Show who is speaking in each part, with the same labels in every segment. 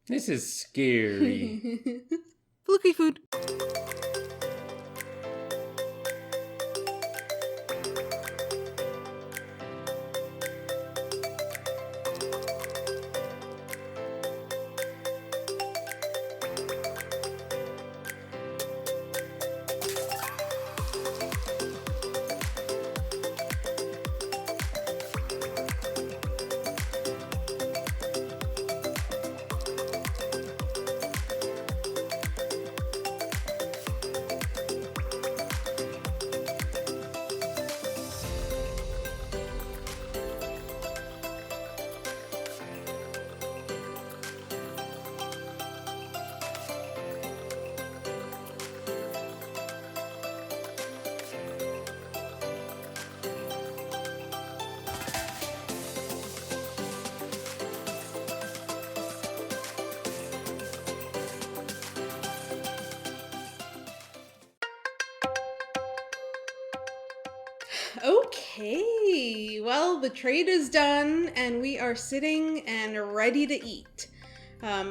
Speaker 1: This is scary.
Speaker 2: Fluky food. Okay, well, the trade is done and we are sitting and ready to eat.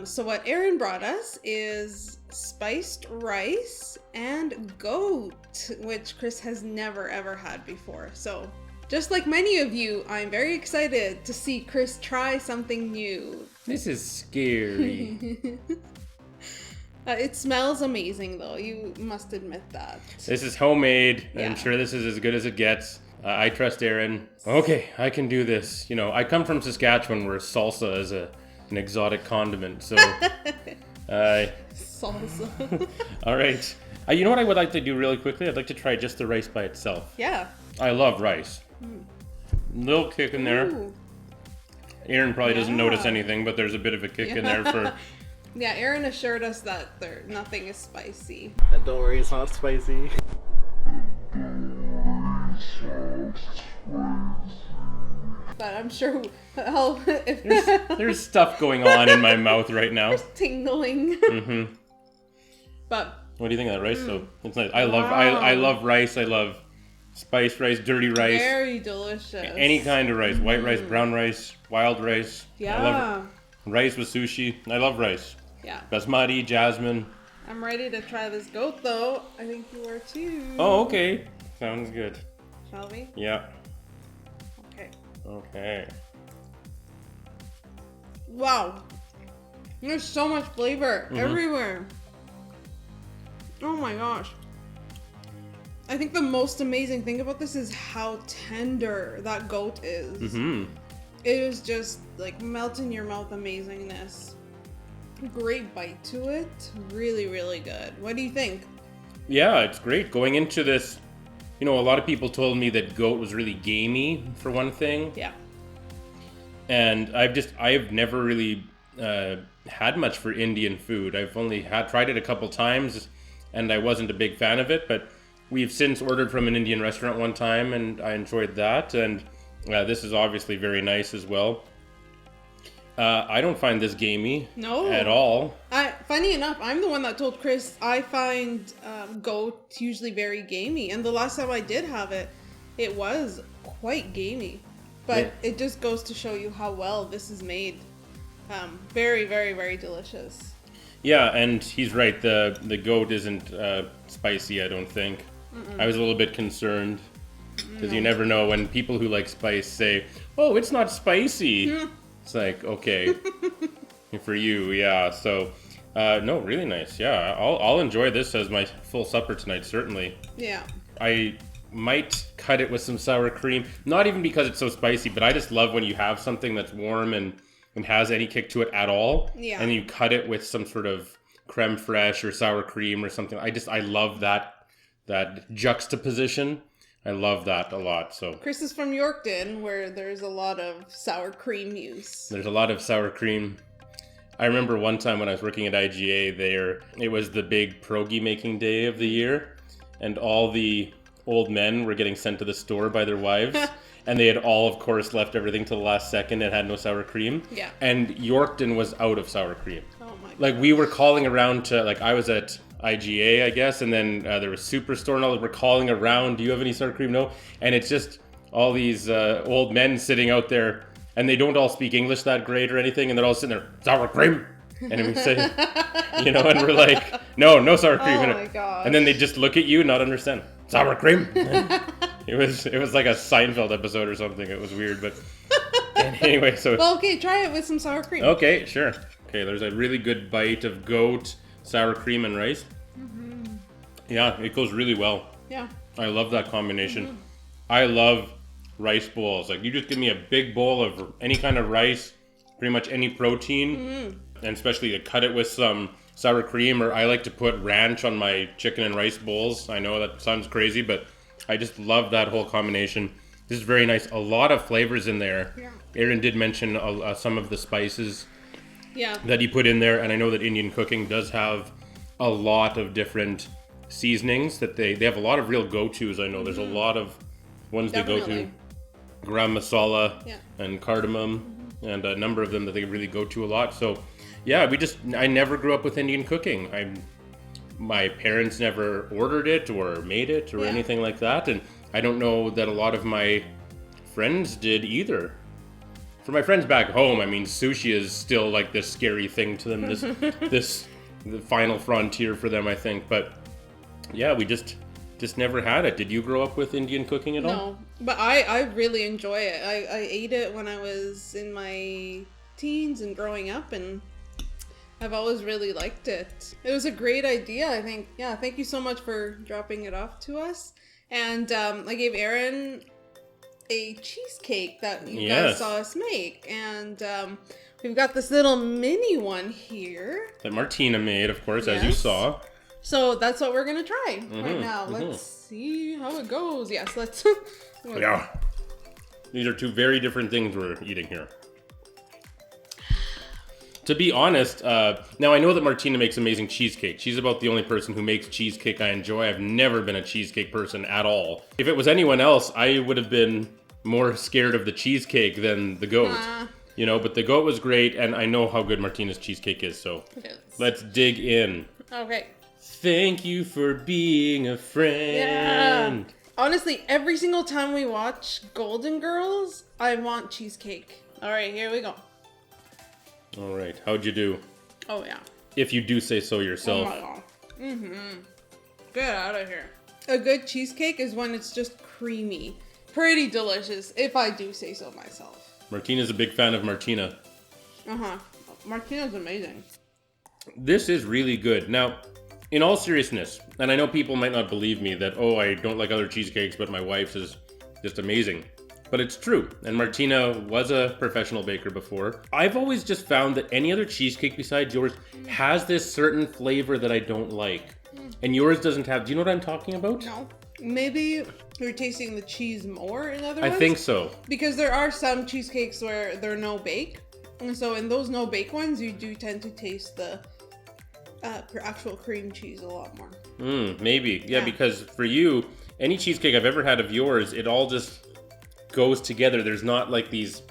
Speaker 2: So what Erin brought us is spiced rice and goat, which Chris has never ever had before. So just like many of you, I'm very excited to see Chris try something new.
Speaker 1: This is scary.
Speaker 2: It smells amazing though, you must admit that.
Speaker 1: This is homemade.
Speaker 2: Yeah.
Speaker 1: I'm sure this is as good as it gets. I trust Erin. Okay, I can do this. You know, I come from Saskatchewan where salsa is an exotic condiment, so...
Speaker 2: Salsa.
Speaker 1: All right. You know what I would like to do really quickly? I'd like to try just the rice by itself.
Speaker 2: Yeah.
Speaker 1: I love rice. Little kick in there.
Speaker 2: Ooh.
Speaker 1: Erin probably doesn't
Speaker 2: Yeah.
Speaker 1: notice anything, but there's a bit of a kick in there for...
Speaker 2: Yeah, Erin assured us that nothing is spicy.
Speaker 3: And don't worry, it's not spicy.
Speaker 2: But I'm sure if
Speaker 1: There's stuff going on in my mouth right now.
Speaker 2: there's tingling.
Speaker 1: Mm-hmm.
Speaker 2: But
Speaker 1: What do you think of that rice, though? It's nice. I love rice. I love spiced rice, dirty rice.
Speaker 2: very delicious.
Speaker 1: Any kind of rice. White rice, brown rice, wild rice.
Speaker 2: Yeah.
Speaker 1: I love rice with sushi. I love rice.
Speaker 2: Yeah.
Speaker 1: Basmati, jasmine.
Speaker 2: I'm ready to try this goat though. I think you are too.
Speaker 1: Oh, okay. Sounds good.
Speaker 2: Shall we?
Speaker 1: Yeah.
Speaker 2: Okay.
Speaker 1: Okay.
Speaker 2: Wow. There's so much flavor everywhere. Oh my gosh. I think the most amazing thing about this is how tender that goat is.
Speaker 1: Mm-hmm.
Speaker 2: It is just like melt in your mouth amazingness. Great bite to it. Really, really good. What do you think?
Speaker 1: Yeah, it's great. Going into this, you know, a lot of people told me that goat was really gamey, for one thing.
Speaker 2: Yeah.
Speaker 1: And I've never really had much for Indian food. I've only tried it a couple times, and I wasn't a big fan of it, but we've since ordered from an Indian restaurant one time, and I enjoyed that, and this is obviously very nice as well. I don't find this gamey at all.
Speaker 2: Funny enough, I'm the one that told Chris I find goat usually very gamey, and the last time I did have it, it was quite gamey. But it just goes to show you how well this is made. Very, very, very delicious.
Speaker 1: Yeah, and he's right. The goat isn't spicy, I don't think. I was a little bit concerned because you never know when people who like spice say, "Oh, it's not spicy." It's like, okay, for you, yeah. So, no, really nice. Yeah, I'll enjoy this as my full supper tonight, certainly.
Speaker 2: Yeah.
Speaker 1: I might cut it with some sour cream. Not even because it's so spicy, but I just love when you have something that's warm and has any kick to it at all.
Speaker 2: Yeah.
Speaker 1: And you cut it with some sort of creme fraiche or sour cream or something. I love that juxtaposition. I love that a lot. So
Speaker 2: Chris is from Yorkton, where there's a lot of sour cream use.
Speaker 1: there's a lot of sour cream. I remember one time when I was working at IGA it was the big pierogi making day of the year, and all the old men were getting sent to the store by their wives. And they had all, of course, left everything till the last second and had no sour cream.
Speaker 2: Yeah.
Speaker 1: And Yorkton was out of sour cream.
Speaker 2: Oh my god.
Speaker 1: Like, we were calling around to, like, I was at IGA, I guess, and then there was Superstore and all that. We're calling around, do you have any sour cream? No. And it's just all these old men sitting out there, and they don't all speak English that great or anything, and they're all sitting there, sour cream, And we say, and we're like, no sour cream in it.
Speaker 2: Oh my gosh.
Speaker 1: And then they just look at you, not understand. Sour cream? It was like a Seinfeld episode or something. It was weird, but anyway, so.
Speaker 2: Well, okay, try it with some sour cream.
Speaker 1: Okay, sure. Okay, there's a really good bite of goat, sour cream, and rice. Mm-hmm. Yeah, it goes really well.
Speaker 2: Yeah.
Speaker 1: I love that combination. I love rice bowls. Like, you just give me a big bowl of any kind of rice, pretty much any protein, and especially to cut it with some sour cream, or I like to put ranch on my chicken and rice bowls. I know that sounds crazy, but I just love that whole combination. This is very nice. A lot of flavors in there.
Speaker 2: Yeah.
Speaker 1: Aaron did mention some of the spices
Speaker 2: Yeah.
Speaker 1: that he put in there, and I know that Indian cooking does have a lot of different seasonings that they have a lot of real go-tos. I know there's a lot of ones they go to.
Speaker 2: Definitely.
Speaker 1: Garam masala
Speaker 2: Yeah.
Speaker 1: and cardamom, and a number of them that they really go to a lot. So yeah, I never grew up with Indian cooking. My parents never ordered it or made it or anything like that, and I don't know that a lot of my friends did either. For my friends back home, I mean, sushi is still like this scary thing to them, this the final frontier for them, I think. But yeah, we just never had it. Did you grow up with Indian cooking at all?
Speaker 2: No, but I really enjoy it. I ate it when I was in my teens and growing up, and I've always really liked it. It was a great idea, I think. Yeah, thank you so much for dropping it off to us. And I gave Aaron a cheesecake that you guys saw us make. And we've got this little mini one here.
Speaker 1: That Martina made, of course, as you saw.
Speaker 2: So that's what we're going to try right now. Let's see how it goes. Yes, let's...
Speaker 1: Yeah. These are two very different things we're eating here. To be honest, now I know that Martina makes amazing cheesecake. She's about the only person who makes cheesecake I enjoy. I've never been a cheesecake person at all. If it was anyone else, I would have been more scared of the cheesecake than the goat. But the goat was great, and I know how good Martina's cheesecake is, so let's dig in.
Speaker 2: Okay.
Speaker 1: Thank you for being a friend.
Speaker 2: Yeah. Honestly, every single time we watch Golden Girls, I want cheesecake. All right, here we go.
Speaker 1: All right, how'd you do?
Speaker 2: Oh, yeah.
Speaker 1: If you do say so yourself.
Speaker 2: Oh, my God. Get out of here. A good cheesecake is when it's just creamy. Pretty delicious, if I do say so myself.
Speaker 1: Martina's a big fan of Martina.
Speaker 2: Martina's amazing.
Speaker 1: This is really good. Now, in all seriousness, and I know people might not believe me that, I don't like other cheesecakes, but my wife's is just amazing. But it's true, and Martina was a professional baker before. I've always just found that any other cheesecake besides yours has this certain flavor that I don't like. And yours doesn't have. Do you know what I'm talking about?
Speaker 2: No. Maybe you're tasting the cheese more in other
Speaker 1: I
Speaker 2: ones?
Speaker 1: think so.
Speaker 2: Because there are some cheesecakes where they're no bake. And so in those no bake ones, you do tend to taste the actual cream cheese a lot more.
Speaker 1: Maybe. Yeah, because for you, any cheesecake I've ever had of yours, it all just goes together. There's not like these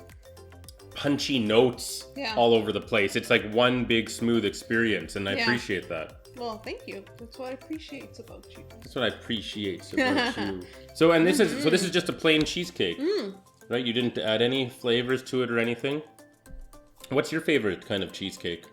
Speaker 1: punchy notes all over the place. It's like one big smooth experience, and I appreciate that.
Speaker 2: Well, thank you. That's what I appreciate about you.
Speaker 1: That's what I appreciate about you. So, and this is just a plain cheesecake, right? You didn't add any flavors to it or anything. What's your favorite kind of cheesecake?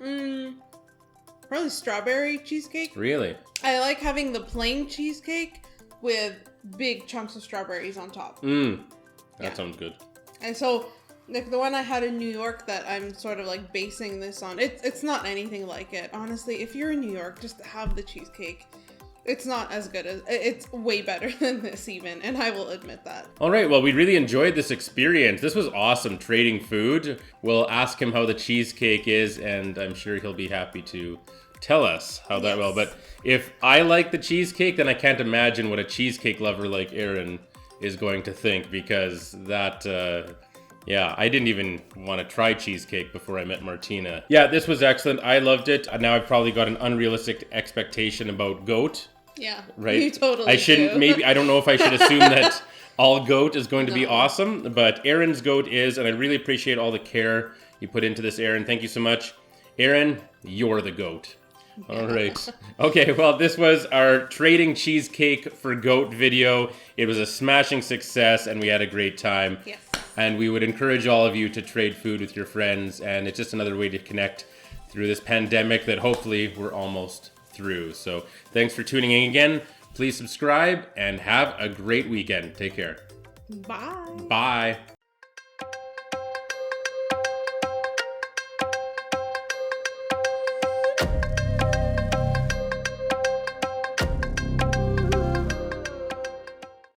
Speaker 2: Probably strawberry cheesecake.
Speaker 1: Really?
Speaker 2: I like having the plain cheesecake with big chunks of strawberries on top.
Speaker 1: That sounds good.
Speaker 2: And so, like the one I had in New York that I'm sort of like basing this on, it's not anything like it. Honestly, if you're in New York, just have the cheesecake. It's not as good as, it's way better than this even, and I will admit that. All
Speaker 1: right, well, we really enjoyed this experience. This was awesome, trading food. We'll ask him how the cheesecake is, and I'm sure he'll be happy to tell us how that well. But if I like the cheesecake, then I can't imagine what a cheesecake lover like Aaron is going to think, because that, I didn't even want to try cheesecake before I met Martina. Yeah, this was excellent. I loved it. Now I've probably got an unrealistic expectation about goat.
Speaker 2: Yeah,
Speaker 1: right?
Speaker 2: You totally
Speaker 1: I shouldn't,
Speaker 2: do.
Speaker 1: maybe, I don't know if I should assume that all goat is going to be awesome, but Aaron's goat is, and I really appreciate all the care you put into this, Aaron. Thank you so much. Aaron, you're the goat. All right. Okay, well, this was our trading cheesecake for goat video. It was a smashing success, and we had a great time.
Speaker 2: Yes.
Speaker 1: And we would encourage all of you to trade food with your friends, and it's just another way to connect through this pandemic that hopefully we're almost through. So thanks for tuning in again. Please subscribe and have a great weekend. Take care.
Speaker 2: Bye.
Speaker 1: Bye.